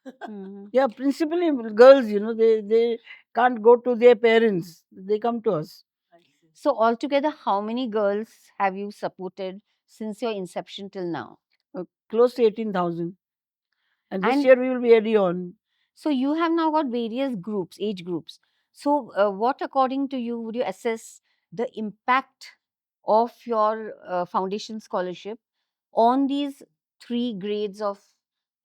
Mhm. Yeah, principally girls, they can't go to their parents. They come to us. So, altogether, how many girls have you supported since your inception till now? Close to 18,000. And this And year we will be adding on. so, you have now got various groups, age groups. So, what, according to you, would you assess the impact of your foundation scholarship on these three grades of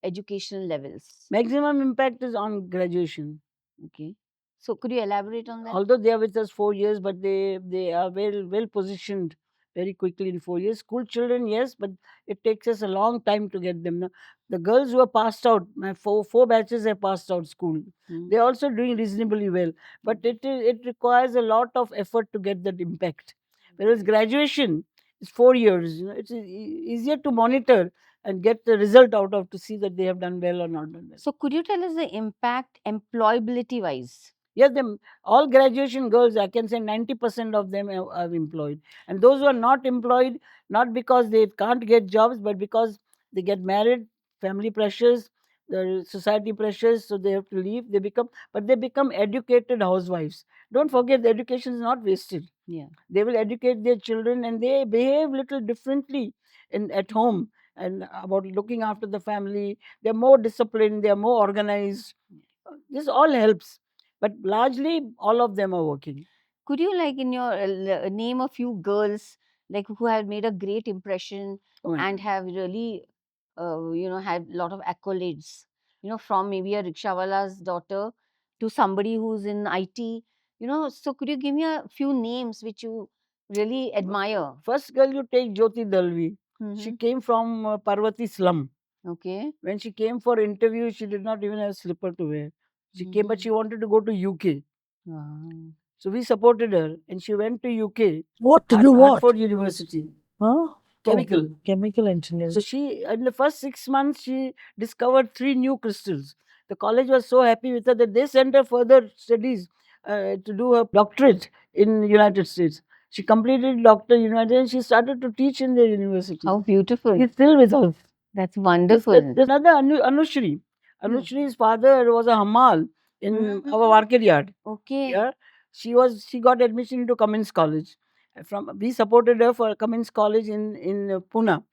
educational levels? Maximum impact is on graduation. Okay. So, could you elaborate on that? Although they are with us 4 years, but they are well positioned very quickly in 4 years. School children, yes, but it takes us a long time to get them. Now, the girls who are passed out, my four batches have passed out school. Mm. They're also doing reasonably well, but it requires a lot of effort to get that impact. Whereas graduation is 4 years. It's easier to monitor and get the result out of to see that they have done well or not done well. So, could you tell us the impact employability wise? Yes, them all graduation girls, I can say 90% of them are employed. And those who are not employed, not because they can't get jobs, but because they get married, family pressures, the society pressures, so they have to leave. But they become educated housewives. Don't forget, the education is not wasted. Yeah. They will educate their children, and they behave little differently at home, and about looking after the family. They're more disciplined. They're more organized. This all helps, but largely all of them are working. Could you, like, in your name a few girls like who have made a great impression Oh my and God. have really, had a lot of accolades? From maybe a rickshawala's daughter to somebody who's in IT. So could you give me a few names which you really admire? First girl, you take Jyoti Dalvi. She Mm-hmm. came from Parvati slum. Okay. When she came for interview, she did not even have slipper to wear. She came, but Mm-hmm. she wanted to go to UK. Wow. So we supported her, and she went to UK. What to do? What? Hartford University, Huh? chemical. Chemical engineering. So she, in the first 6 months, she discovered 3 new crystals. The college was so happy with her that they sent her further studies to do her doctorate in United States. She completed doctor United, and she started to teach in the university. How beautiful. She's still with us. That's There's wonderful. another Anushri. Anushri's father was a Hamal in our market yard. Okay. Yeah, she got admission into Cummins College. We supported her for Cummins College in Pune.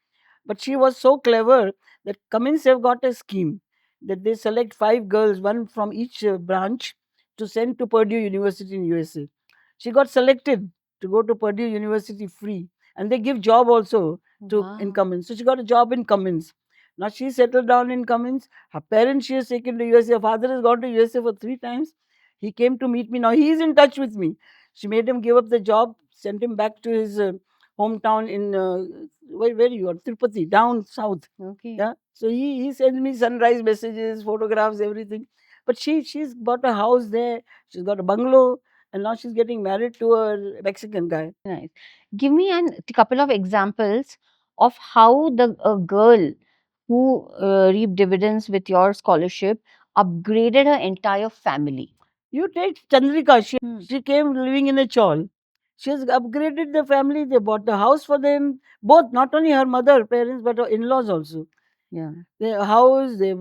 But she was so clever that Cummins have got a scheme that they select 5 girls, one from each branch, to send to Purdue University in USA. She got selected to go to Purdue University free, and they give job also to in Wow. Cummins. So she got a job in Cummins. Now she settled down in Cummins. Her parents she has taken to USA. Her father has gone to USA for 3 times. He came to meet me. Now he is in touch with me. She made him give up the job, sent him back to his hometown in where you are, Tirupati, down south. Okay. Yeah. So he sends me sunrise messages, photographs, everything. But she's bought a house there. She's got a bungalow, and now she's getting married to a Mexican guy. Nice. Give me a couple of examples of how the a girl who reaped dividends with your scholarship upgraded her entire family. You take Chandrika. Hmm. She came living in a chawl. She has upgraded the family. They bought the house for them. Both, not only her mother, parents, but her in-laws also. Yeah. Their house, their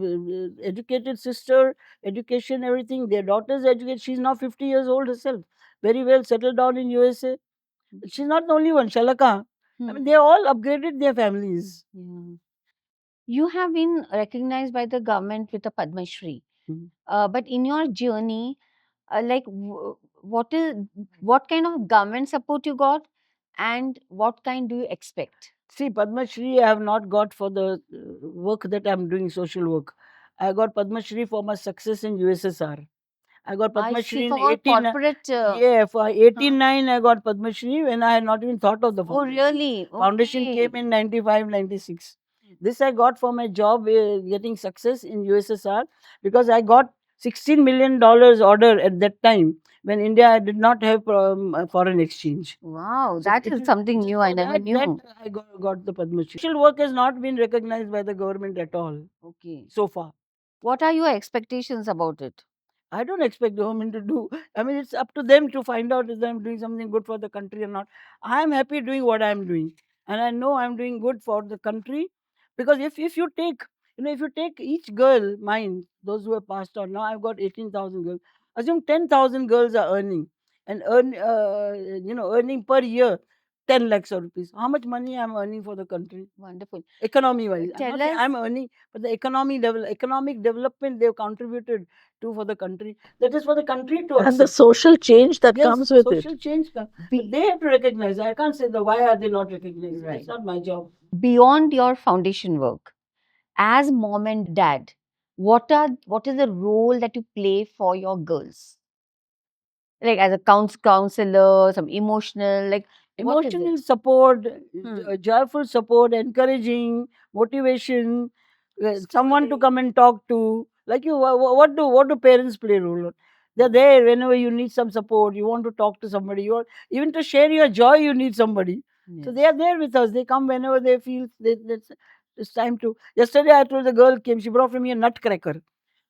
educated sister, education, everything. Their daughter's educated. She's now 50 years old herself. Very well settled down in USA. She's not the only one. Shalaka. I mean, they all upgraded their families. Yeah. You have been recognized by the government with a Padma Shri. Mhm. But in your journey, what kind of government support you got, and what kind do you expect? See, Padma Shri I have not got for the work that I'm doing, social work. I got Padma Shri for my success in USSR. I got I Padma see, Shri in for 18. corporate. Yeah, for 18/9 I got Padma Shri when I had not even thought of the Oh, foundation. really? Foundation Okay. came in 95, 96. This I got for my job getting success in USSR because I got $16 million order at that time when India did not have foreign exchange. Wow, So that it is is something new. I so never that knew. I got the Padma Shri. Social work has not been recognized by the government at all Okay. so far. What are your expectations about it? I don't expect the government to do. I mean, it's up to them to find out if I'm doing something good for the country or not. I'm happy doing what I'm doing, and I know I'm doing good for the country, because if you take, if you take each girl, mine, those who have passed on, now I've got 18,000 girls. Assume 10,000 girls are earning, and earning per year 10 lakhs of rupees. How much money I'm earning for the country? Wonderful. Economy wise, I'm Tell not saying us. I'm earning, but the economic development they've contributed to for the country. That is for the country to And the accept. social change that Yes, comes with it. social change, but Be, they have to recognize. I can't say the why are they not recognizing. right. It's not my job. Beyond your foundation work, as mom and dad, what is the role that you play for your girls? Like as a counselor, some emotional, like what is it? Emotional support, Hmm. joyful support, encouraging, motivation, someone to come and talk to. Like you, what do parents play a role? They're there whenever you need some support. You want to talk to somebody. You want, even to share your joy, you need somebody. So they Yes. are there with us. They come whenever they feel it's time to. Yesterday, I told the girl came. She brought for me a nutcracker.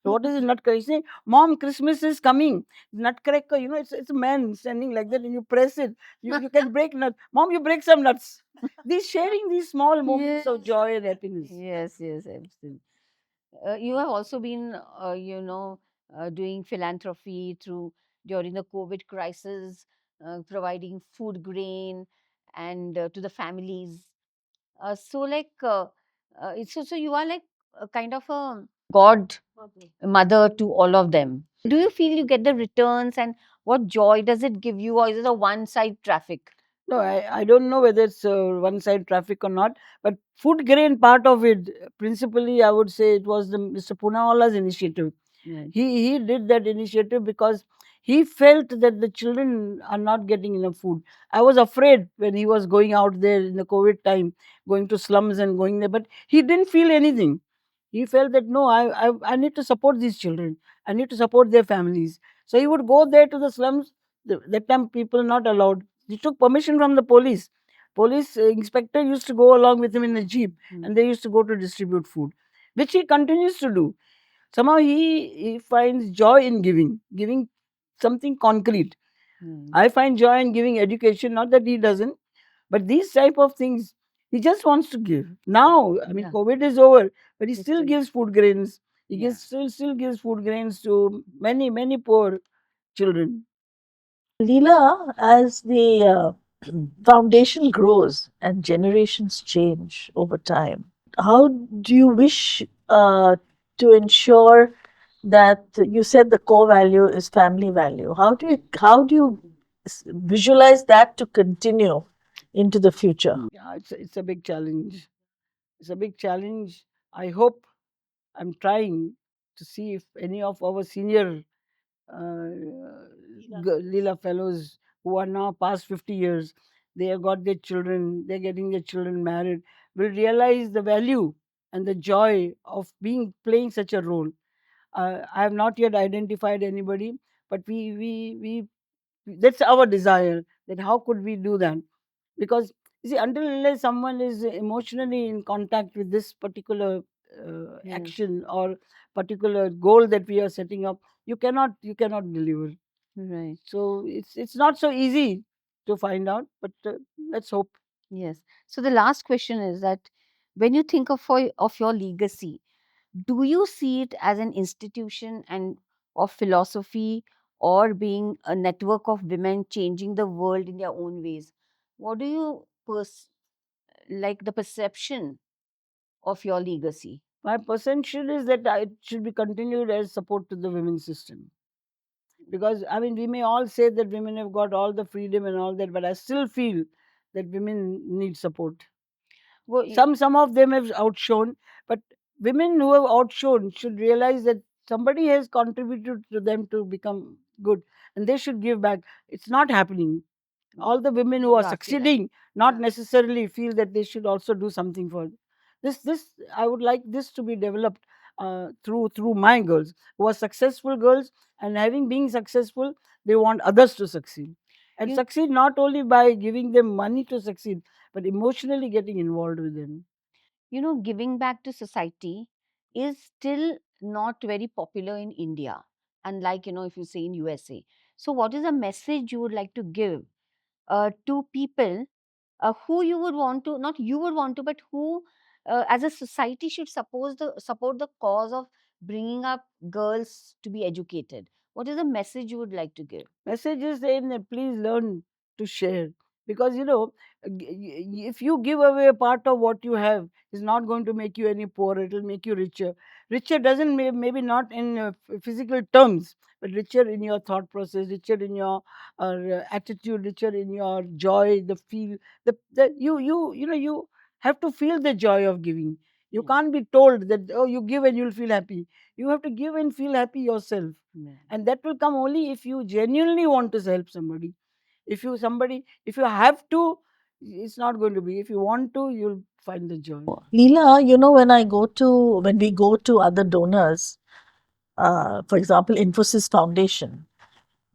So what is a nutcracker? She say, "Mom, Christmas is coming. Nutcracker, it's a man standing like that, and you press it. You can break nuts. Mom, you break some nuts." These sharing these small moments of Yes. joy and happiness. Yes, yes, absolutely. You have also been, doing philanthropy through during the COVID crisis, providing food grain and to the families. So like, so you are like a kind of a god mother to all of them. Do you feel you get the returns, and what joy does it give you, or is it a one side traffic? No, I don't know whether it's one side traffic or not, but food grain part of it, principally, I would say it was the Mr. Punawalla's initiative. Right. He did that initiative because he felt that the children are not getting enough food. I was afraid when he was going out there in the COVID time, going to slums and going there, but he didn't feel anything. He felt that no, I need to support these children. I need to support their families. So he would go there to the slums. That time people not allowed. He took permission from the police. Police inspector used to go along with him in a jeep, Mm. and they used to go to distribute food, which he continues to do. Somehow he finds joy in giving something concrete. Mm. I find joy in giving education, not that he doesn't, but these type of things he just wants to give. Now, I mean, Yeah. COVID is over, but he It's still still, gives food grains. He yeah. gives still gives food grains to many poor children. Leela, as the foundation grows and generations change over time, how do you wish to ensure that you said the core value is family value? How do you visualize that to continue into the future? Yeah, it's a big challenge. It's a big challenge. I hope I'm trying to see if any of our senior uh, Lila fellows who are now past 50 years, they have got their children, they're getting their children married, will realize the value and the joy of being playing such a role. I have not yet identified anybody, but we that's our desire. That how could we do that? Because you see, until unless someone is emotionally in contact with this particular Yes. action or particular goal that we are setting up, you cannot deliver. Right. So it's not so easy to find out, but let's hope. Yes. So the last question is that when you think of your legacy, do you see it as an institution and of philosophy, or being a network of women changing the world in their own ways? What do you like the perception of your legacy? My perception is that it should be continued as support to the women's system. Because I mean, we may all say that women have got all the freedom and all that, but I still feel that women need support. Well, Some of them have outshone, but women who have outshone should realize that somebody has contributed to them to become good, and they should give back. It's not happening. All the women who on are grassy level. succeeding not Yeah. necessarily feel that they should also do something for this. I would like this to be developed through my girls who are successful girls, and having been successful, they want others to succeed, and You succeed not only by giving them money to succeed, but emotionally getting involved with them. you know, giving back to society is still not very popular in India, unlike, if you say in USA. So, what is a message you would like to give to people who you would want to, not you would want to, but who, as a society, should support the cause of bringing up girls to be educated? What is the message you would like to give? Message is saying that please learn to share, because if you give away a part of what you have, it's not going to make you any poorer, it will make you richer. Richer doesn't maybe not in physical terms, but richer in your thought process, richer in your attitude, richer in your joy, the feel, the you have to feel the joy of giving. You Yes. can't be told that, oh, you give and you'll feel happy. You have to give and feel happy yourself, Yeah. and that will come only if you genuinely want to help somebody. If you have to, it's not going to be. If you want to, you'll find the joy. Leela, when we go to other donors, for example, Infosys Foundation,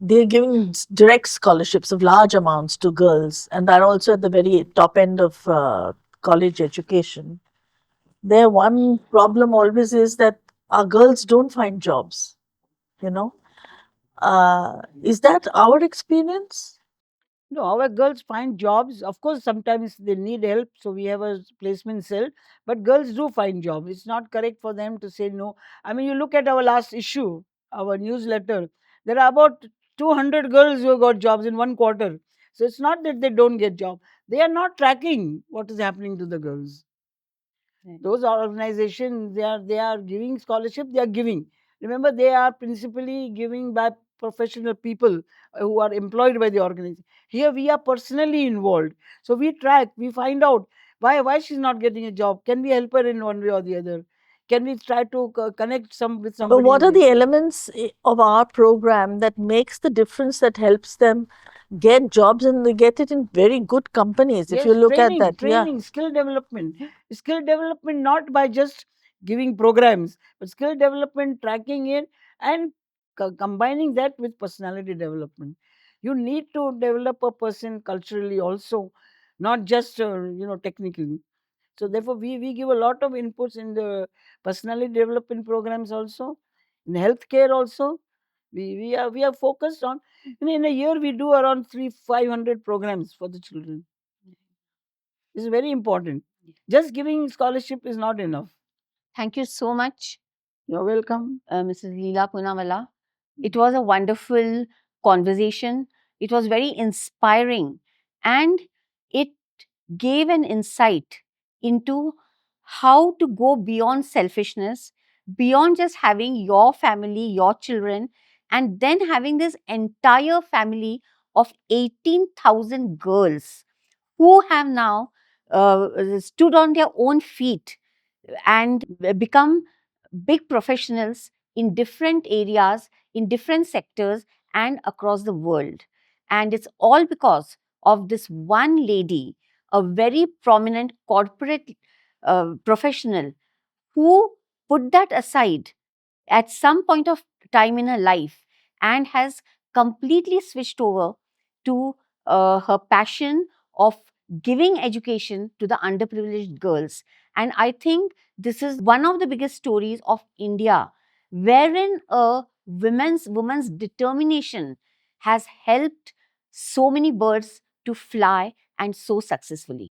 they're giving direct scholarships of large amounts to girls, and they're also at the very top end of college education. Their one problem always is that our girls don't find jobs, you know. Is that our experience? No, our girls find jobs. Of course, sometimes they need help, so we have a placement cell. But girls do find jobs. It's not correct for them to say no. I mean, you look at our last issue, our newsletter. There are about 200 girls who got jobs in one quarter. So it's not that they don't get job. They are not tracking what is happening to the girls. Right. Those organizations, they are giving scholarship. They are giving. Remember, they are principally giving by professional people who are employed by the organization. Here we are personally involved, so we track, we find out why she's not getting a job. Can we help her in one way or the other? Can we try to connect some with But somebody what in are the the elements of our program that makes the difference, that helps them get jobs, and they get it in very good companies? If you Yes, look at that, yeah. training, skill development, not by just giving programs, but skill development, tracking it, and combining that with personality development. You need to develop a person culturally also, not just technically. So therefore, we give a lot of inputs in the personality development programs also, in healthcare also. We are focused on. In a year we do around 300-500 programs for the children. This is very important. Just giving scholarship is not enough. Thank you so much, You're welcome. Mrs. Lila Poonawalla. It was a wonderful conversation. It was very inspiring, and it gave an insight into how to go beyond selfishness, beyond just having your family, your children, and then having this entire family of 18,000 girls who have now stood on their own feet and become big professionals in different areas, in different sectors, and across the world. And it's all because of this one lady, a very prominent corporate professional, who put that aside at some point of time in her life and has completely switched over to her passion of giving education to the underprivileged girls. And I think this is one of the biggest stories of India, wherein a woman's determination has helped so many birds to fly, and so successfully.